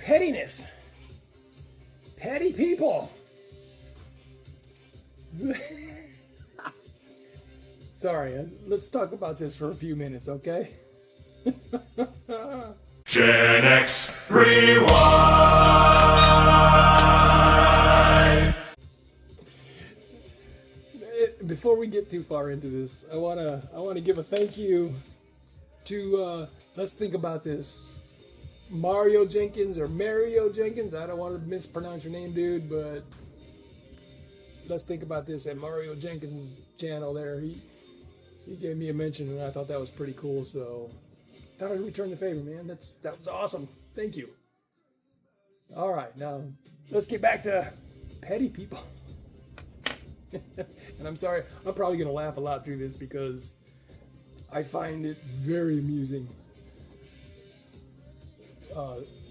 Pettiness. Petty people. Sorry, let's talk about this for a few minutes, okay? Gen X Rewind. Before we get too far into this, I wanna give a thank you to let's think about this. Mario Jenkins or Mario Jenkins. I don't want to mispronounce your name, dude, but let's think about this at Mario Jenkins' channel there. He gave me a mention and I thought that was pretty cool, so I thought I'd return the favor, man. That was awesome. Thank you. All right, now let's get back to petty people. And I'm sorry, I'm probably gonna laugh a lot through this because I find it very amusing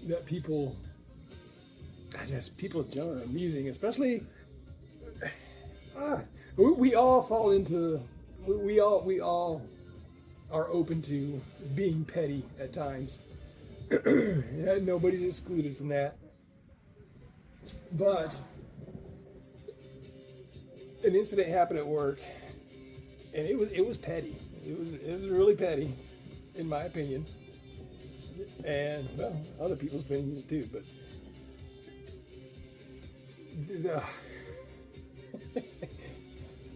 that people in general are amusing, especially we all fall into we all are open to being petty at times. Nobody's excluded from that. But an incident happened at work, and it was petty. It was really petty, in my opinion. And well, other people's opinions too. But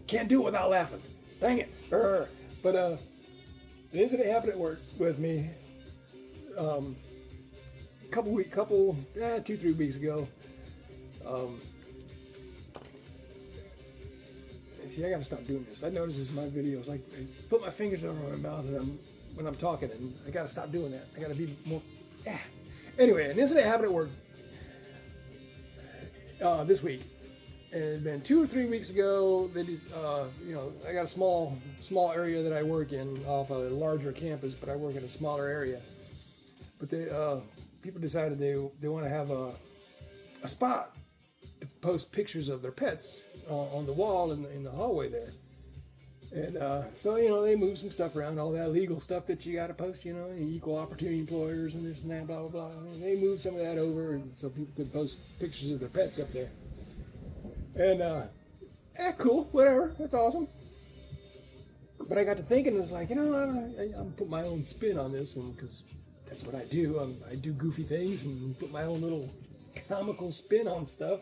can't do it without laughing. Dang it! But an incident happened at work with me. 2-3 weeks ago. See, I gotta stop doing this. I notice this in my videos. Like, I put my fingers over my mouth when I'm talking, and I gotta stop doing that. I gotta be more. Anyway, an incident happened at work this week. And it had been 2 or 3 weeks ago. They did, I got a small area that I work in off a larger campus, but I work in a smaller area. But people decided they want to have a spot to post pictures of their pets on the wall in the hallway there. And so they moved some stuff around, all that legal stuff that you got to post, equal opportunity employers and this and that, blah blah blah. And they moved some of that over, and so people could post pictures of their pets up there. And cool, whatever, that's awesome. But I got to thinking, it's like, I'm put my own spin on this, and because that's what I do. I do goofy things and put my own little comical spin on stuff.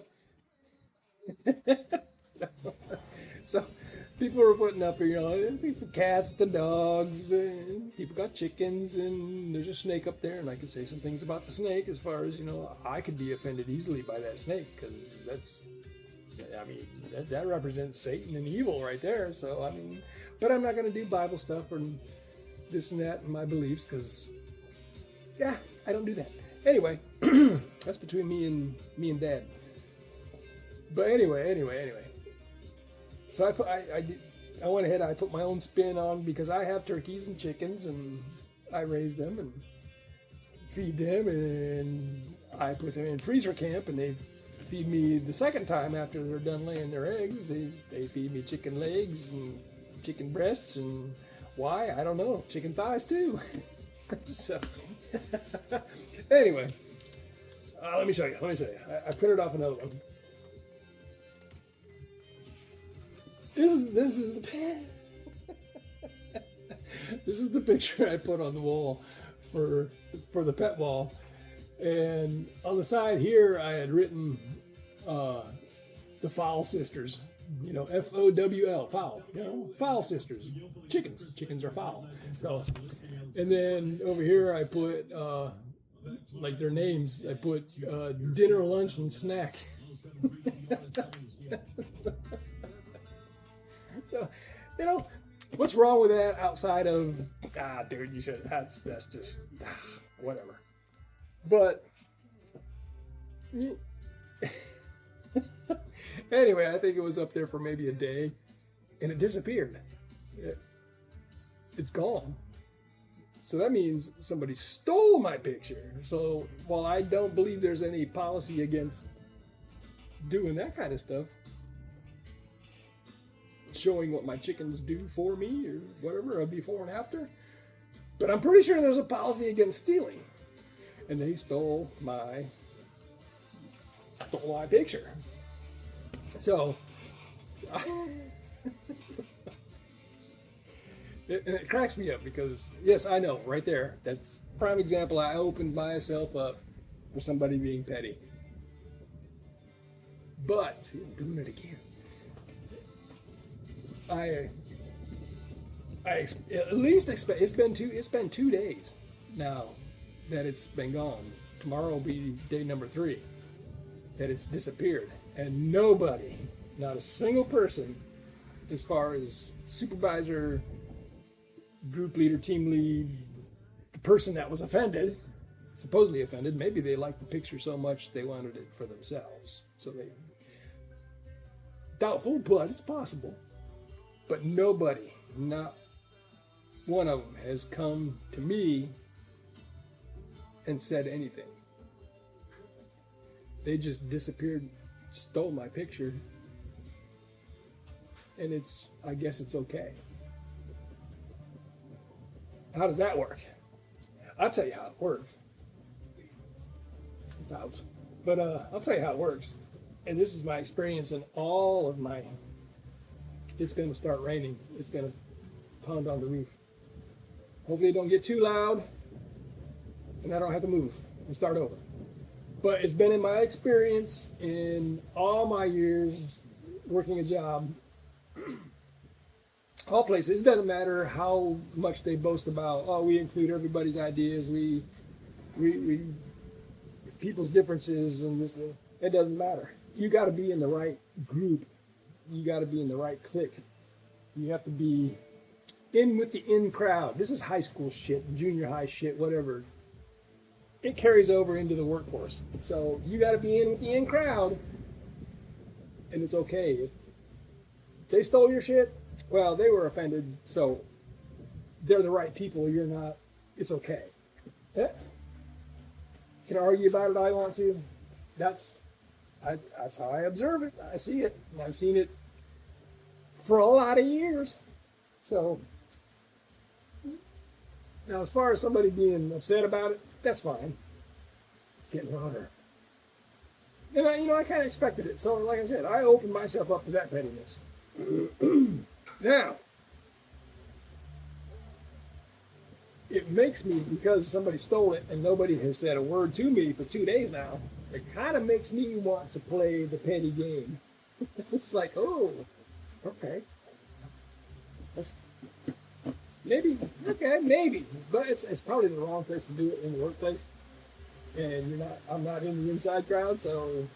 so people were putting up, the cats, the dogs, and people got chickens, and there's a snake up there, and I could say some things about the snake as far as, I could be offended easily by that snake, because that represents Satan and evil right there. So, but I'm not going to do Bible stuff and this and that and my beliefs, because, I don't do that. Anyway, that's between me and Dad. But anyway. So I went ahead. I put my own spin on, because I have turkeys and chickens, and I raise them and feed them, and I put them in freezer camp, and they feed me the second time after they're done laying their eggs. They feed me chicken legs and chicken breasts, and why? I don't know. Chicken thighs too. So anyway, let me show you. I printed off another one. This is the this is the picture I put on the wall for the pet wall, and on the side here I had written the Fowl Sisters, FOWL, fowl, Fowl Sisters, chickens are fowl. So, and then over here I put like their names. I put dinner, lunch, and snack. So, what's wrong with that outside of, dude, you should, that's just, whatever. But, anyway, I think it was up there for maybe a day, and it disappeared. It's gone. So that means somebody stole my picture. So, while I don't believe there's any policy against doing that kind of stuff, showing what my chickens do for me or whatever, a before and after, but I'm pretty sure there's a policy against stealing, and they stole my stole my picture. So, it cracks me up because, yes, I know, right there, that's prime example. I opened myself up for somebody being petty. But, see, I'm doing it again. I at least expect it's been 2 days now that it's been gone. Tomorrow will be day number 3 that it's disappeared, and nobody, not a single person, as far as supervisor, group leader, team lead, the person that was offended, supposedly offended, maybe they liked the picture so much they wanted it for themselves. So they, doubtful, but it's possible. But nobody, not one of them, has come to me and said anything. They just disappeared, stole my picture, and I guess it's okay. How does that work? I'll tell you how it works. It's out. But I'll tell you how it works. And this is my experience in all of my... It's going to start raining. It's going to pound on the roof. Hopefully it don't get too loud, and I don't have to move and start over. But it's been in my experience in all my years working a job, all places. It doesn't matter how much they boast about, oh, we include everybody's ideas, we people's differences, and this. It doesn't matter. You got to be in the right group. You got to be in the right clique. You have to be in with the in crowd. This is high school shit, junior high shit, whatever. It carries over into the workforce. So you got to be in with the in crowd, and it's okay. If they stole your shit, well, they were offended, so they're the right people. You're not. It's okay. Yeah. Can I argue about it all I want to? That's how I observe it. I see it. And I've seen it for a lot of years. So now, as far as somebody being upset about it, that's fine. It's getting hotter. And I kind of expected it. So, like I said, I opened myself up to that pettiness. Now, it makes me, because somebody stole it and nobody has said a word to me for 2 days now, it kind of makes me want to play the petty game. It's like, oh, okay. Maybe, but it's probably the wrong place to do it in the workplace. And I'm not in the inside crowd, so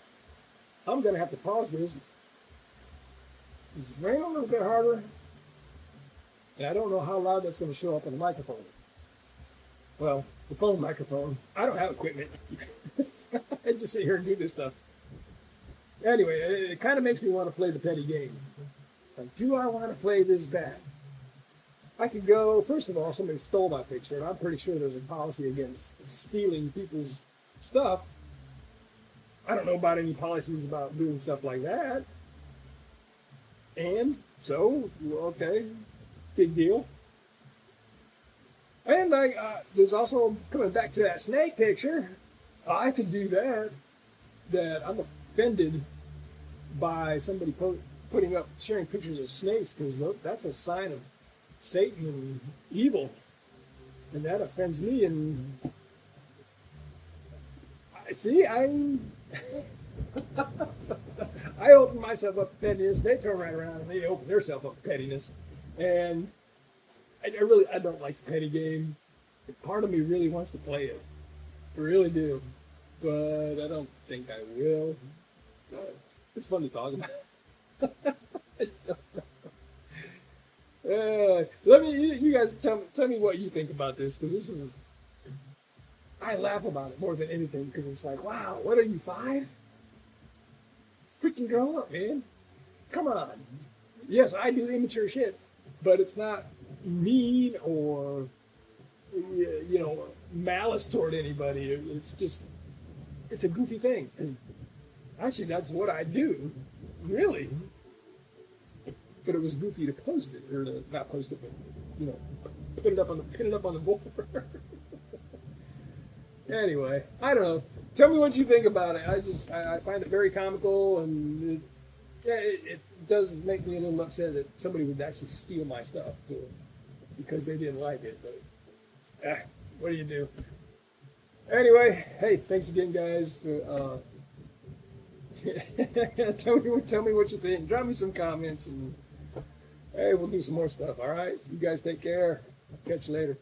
I'm gonna have to pause this. It's raining a little bit harder, and I don't know how loud that's gonna show up on the microphone. Well, the phone microphone. I don't have equipment. I just sit here and do this stuff. Anyway, it kind of makes me want to play the petty game. Like, do I want to play this bad? I could go, first of all, somebody stole my picture, and I'm pretty sure there's a policy against stealing people's stuff. I don't know about any policies about doing stuff like that. And so, okay, big deal. And there's also, coming back to that snake picture, I could do that I'm offended by somebody sharing pictures of snakes, because that's a sign of Satan and evil, and that offends me. And I open myself up to pettiness. They turn right around and they open themselves up to pettiness, and I don't like the petty game. Part of me really wants to play it, I really do, but I don't think I will. It's fun to talk about. You guys tell me what you think about this, because I laugh about it more than anything, because it's like, wow, what are you, 5? Freaking grow up, man. Come on. Yes, I do immature shit, but it's not mean or, malice toward anybody. It's a goofy thing. Actually, that's what I do, really. But it was goofy to post it, or to not post it, but pin it up on the board. Anyway, I don't know. tell me what you think about it. I find it very comical, and it does make me a little upset that somebody would actually steal my stuff too, because they didn't like it. But what do you do? Anyway, hey, thanks again, guys. Tell me what you think. Drop me some comments, and hey, we'll do some more stuff. All right, you guys take care. Catch you later.